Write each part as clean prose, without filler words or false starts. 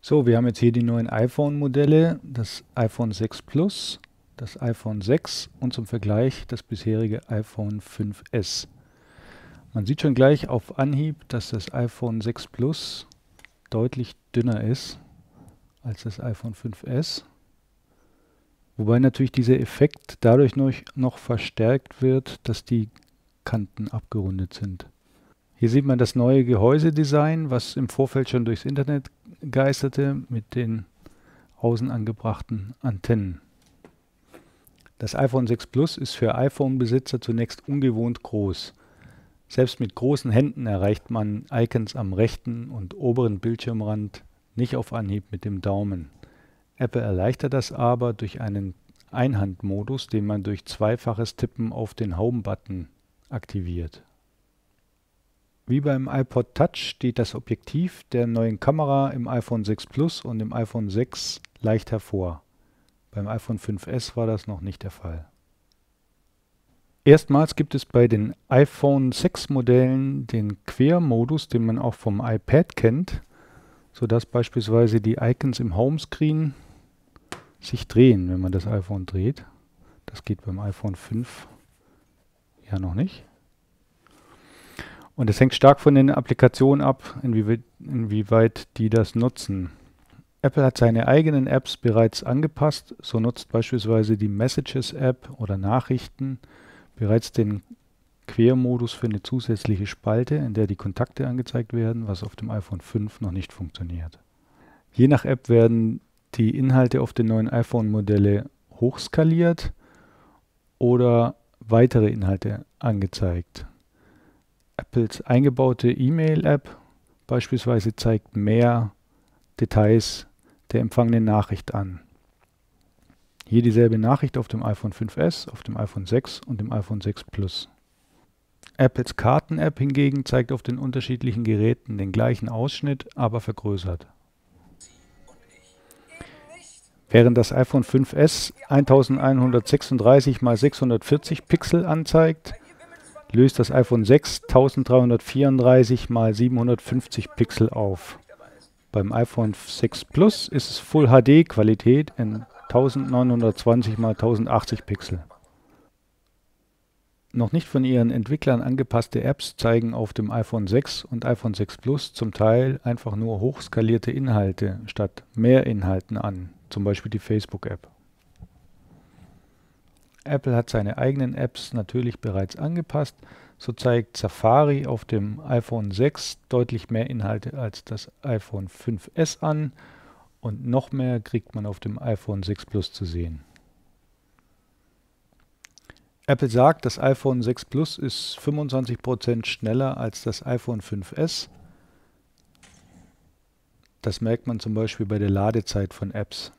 So, wir haben jetzt hier die neuen iPhone-Modelle, das iPhone 6 Plus, das iPhone 6 und zum Vergleich das bisherige iPhone 5S. Man sieht schon gleich auf Anhieb, dass das iPhone 6 Plus deutlich dünner ist als das iPhone 5S. Wobei natürlich dieser Effekt dadurch noch verstärkt wird, dass die Kanten abgerundet sind. Hier sieht man das neue Gehäusedesign, was im Vorfeld schon durchs Internet geisterte, mit den außen angebrachten Antennen. Das iPhone 6 Plus ist für iPhone-Besitzer zunächst ungewohnt groß. Selbst mit großen Händen erreicht man Icons am rechten und oberen Bildschirmrand nicht auf Anhieb mit dem Daumen. Apple erleichtert das aber durch einen Einhandmodus, den man durch zweifaches Tippen auf den Home-Button aktiviert. Wie beim iPod Touch steht das Objektiv der neuen Kamera im iPhone 6 Plus und im iPhone 6 leicht hervor. Beim iPhone 5S war das noch nicht der Fall. Erstmals gibt es bei den iPhone 6 Modellen den Quermodus, den man auch vom iPad kennt, sodass beispielsweise die Icons im Homescreen sich drehen, wenn man das iPhone dreht. Das geht beim iPhone 5 ja noch nicht. Und es hängt stark von den Applikationen ab, inwieweit die das nutzen. Apple hat seine eigenen Apps bereits angepasst. So nutzt beispielsweise die Messages-App oder Nachrichten bereits den Quermodus für eine zusätzliche Spalte, in der die Kontakte angezeigt werden, was auf dem iPhone 5 noch nicht funktioniert. Je nach App werden die Inhalte auf den neuen iPhone-Modelle hochskaliert oder weitere Inhalte angezeigt. Apples eingebaute E-Mail-App beispielsweise zeigt mehr Details der empfangenen Nachricht an. Hier dieselbe Nachricht auf dem iPhone 5S, auf dem iPhone 6 und dem iPhone 6 Plus. Apples Karten-App hingegen zeigt auf den unterschiedlichen Geräten den gleichen Ausschnitt, aber vergrößert. Während das iPhone 5S 1136 x 640 Pixel anzeigt, löst das iPhone 6 1334 x 750 Pixel auf. Beim iPhone 6 Plus ist es Full HD Qualität in 1920 x 1080 Pixel. Noch nicht von ihren Entwicklern angepasste Apps zeigen auf dem iPhone 6 und iPhone 6 Plus zum Teil einfach nur hochskalierte Inhalte statt mehr Inhalten an, zum Beispiel die Facebook-App. Apple hat seine eigenen Apps natürlich bereits angepasst. So zeigt Safari auf dem iPhone 6 deutlich mehr Inhalte als das iPhone 5S an und noch mehr kriegt man auf dem iPhone 6 Plus zu sehen. Apple sagt, das iPhone 6 Plus ist 25% schneller als das iPhone 5S. Das merkt man zum Beispiel bei der Ladezeit von Apps.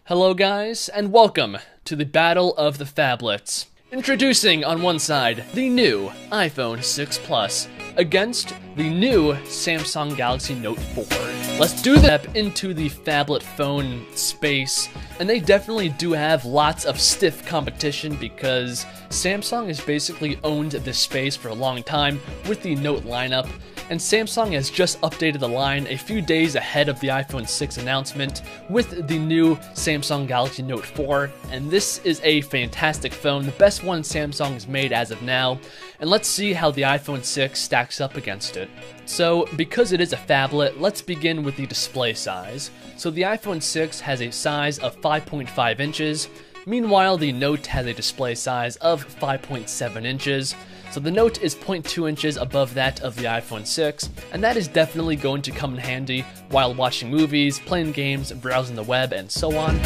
Hello guys, and welcome to the Battle of the Phablets. Introducing on one side, the new iPhone 6 Plus against the new Samsung Galaxy Note 4. Let's do the step into the phablet phone space, and they definitely do have lots of stiff competition because Samsung has basically owned this space for a long time with the Note lineup, and Samsung has just updated the line a few days ahead of the iPhone 6 announcement with the new Samsung Galaxy Note 4, and this is a fantastic phone, the best one Samsung has made as of now, and let's see how the iPhone 6 stacks up against it. So, because it is a phablet, let's begin with the display size. So the iPhone 6 has a size of 5.5 inches, meanwhile the Note has a display size of 5.7 inches. So the Note is 0.2 inches above that of the iPhone 6, and that is definitely going to come in handy while watching movies, playing games, browsing the web, and so on.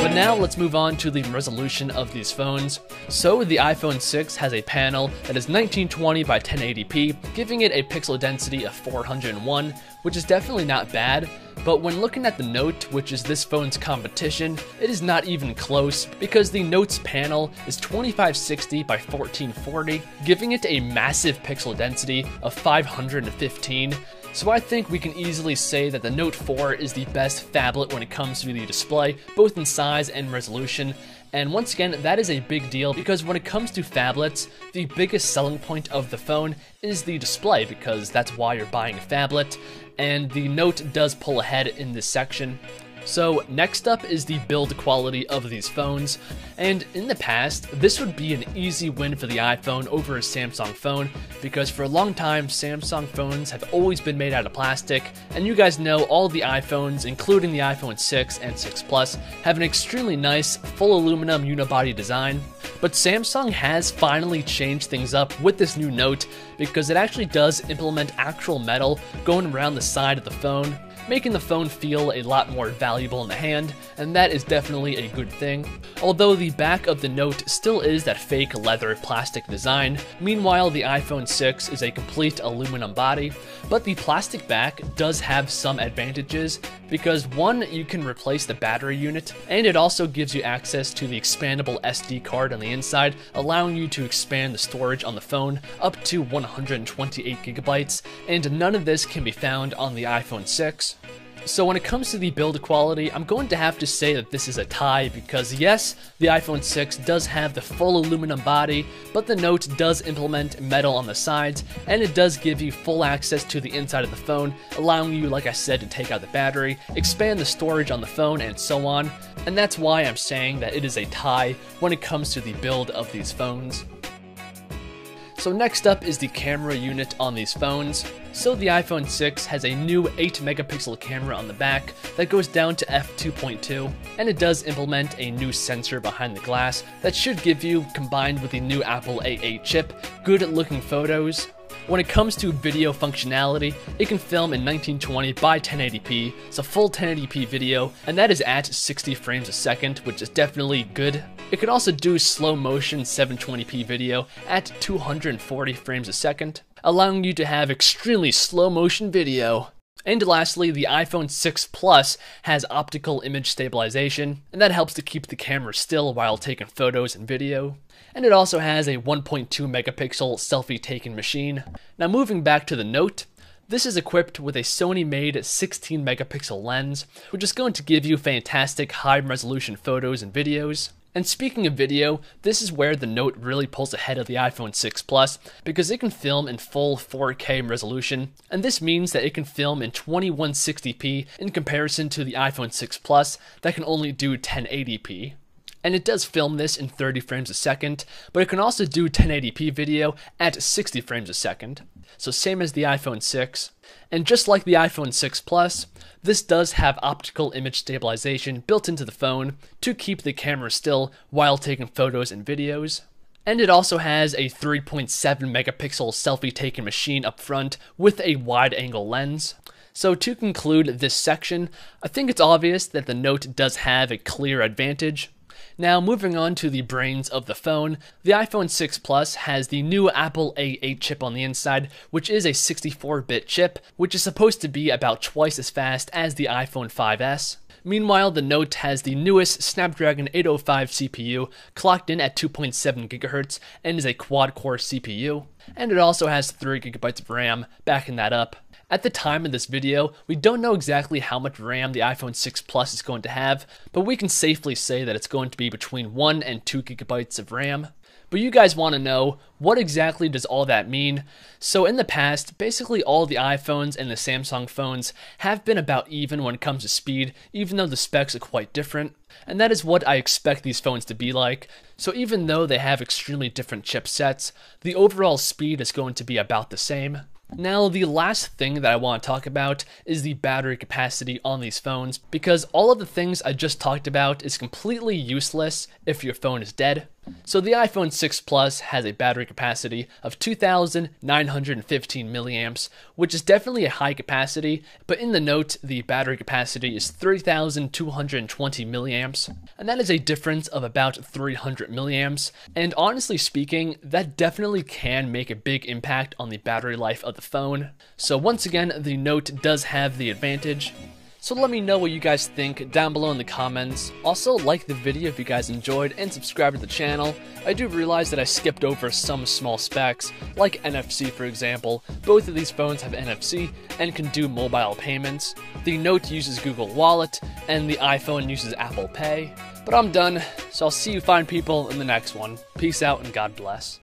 But now let's move on to the resolution of these phones. So the iPhone 6 has a panel that is 1920 by 1080p, giving it a pixel density of 401, which is definitely not bad. But when looking at the Note, which is this phone's competition, it is not even close because the Note's panel is 2560 by 1440, giving it a massive pixel density of 515. So I think we can easily say that the Note 4 is the best phablet when it comes to the display, both in size and resolution. And once again, that is a big deal because when it comes to phablets, the biggest selling point of the phone is the display because that's why you're buying a phablet, and the Note does pull ahead in this section. So next up is the build quality of these phones, and in the past, this would be an easy win for the iPhone over a Samsung phone, because for a long time, Samsung phones have always been made out of plastic, and you guys know all the iPhones, including the iPhone 6 and 6 Plus, have an extremely nice, full aluminum unibody design. But Samsung has finally changed things up with this new Note, because it actually does implement actual metal going around the side of the phone, making the phone feel a lot more valuable in the hand, and that is definitely a good thing. Although the back of the Note still is that fake leather plastic design, meanwhile the iPhone 6 is a complete aluminum body, but the plastic back does have some advantages because one, you can replace the battery unit, and it also gives you access to the expandable SD card on the inside, allowing you to expand the storage on the phone up to 128 gigabytes, and none of this can be found on the iPhone 6. So when it comes to the build quality, I'm going to have to say that this is a tie because yes, the iPhone 6 does have the full aluminum body, but the Note does implement metal on the sides, and it does give you full access to the inside of the phone, allowing you, like I said, to take out the battery, expand the storage on the phone, and so on. And that's why I'm saying that it is a tie when it comes to the build of these phones. So next up is the camera unit on these phones. So the iPhone 6 has a new 8 megapixel camera on the back that goes down to f2.2, and it does implement a new sensor behind the glass that should give you, combined with the new Apple A8 chip, good looking photos. When it comes to video functionality, it can film in 1920 by 1080p, it's a full 1080p video, and that is at 60 frames a second, which is definitely good. It can also do slow motion 720p video at 240 frames a second, allowing you to have extremely slow motion video. And lastly, the iPhone 6 Plus has optical image stabilization, and that helps to keep the camera still while taking photos and video. And it also has a 1.2 megapixel selfie taking machine. Now moving back to the Note, this is equipped with a Sony-made 16 megapixel lens, which is going to give you fantastic high-resolution photos and videos. And speaking of video, this is where the Note really pulls ahead of the iPhone 6 Plus because it can film in full 4K resolution, and this means that it can film in 2160p in comparison to the iPhone 6 Plus that can only do 1080p. And it does film this in 30 frames a second, but it can also do 1080p video at 60 frames a second. So same as the iPhone 6. And just like the iPhone 6 Plus, this does have optical image stabilization built into the phone to keep the camera still while taking photos and videos. And it also has a 3.7 megapixel selfie taking machine up front with a wide angle lens. So to conclude this section, I think it's obvious that the Note does have a clear advantage. Now, moving on to the brains of the phone, the iPhone 6 Plus has the new Apple A8 chip on the inside, which is a 64-bit chip, which is supposed to be about twice as fast as the iPhone 5S. Meanwhile, the Note has the newest Snapdragon 805 CPU, clocked in at 2.7 GHz, and is a quad-core CPU. And it also has 3 GB of RAM, backing that up. At the time of this video, we don't know exactly how much RAM the iPhone 6 Plus is going to have, but we can safely say that it's going to be between 1 and 2 GB of RAM. But you guys want to know, what exactly does all that mean? So in the past, basically all the iPhones and the Samsung phones have been about even when it comes to speed, even though the specs are quite different. And that is what I expect these phones to be like. So even though they have extremely different chipsets, the overall speed is going to be about the same. Now, the last thing that I want to talk about is the battery capacity on these phones, because all of the things I just talked about is completely useless if your phone is dead. So the iPhone 6 Plus has a battery capacity of 2,915 milliamps, which is definitely a high capacity, but in the Note, the battery capacity is 3,220 milliamps, and that is a difference of about 300 milliamps, and honestly speaking, that definitely can make a big impact on the battery life of the phone. So once again, the Note does have the advantage. So let me know what you guys think down below in the comments. Also, like the video if you guys enjoyed, and subscribe to the channel. I do realize that I skipped over some small specs, like NFC for example. Both of these phones have NFC and can do mobile payments. The Note uses Google Wallet, and the iPhone uses Apple Pay. But I'm done, so I'll see you fine people in the next one. Peace out and God bless.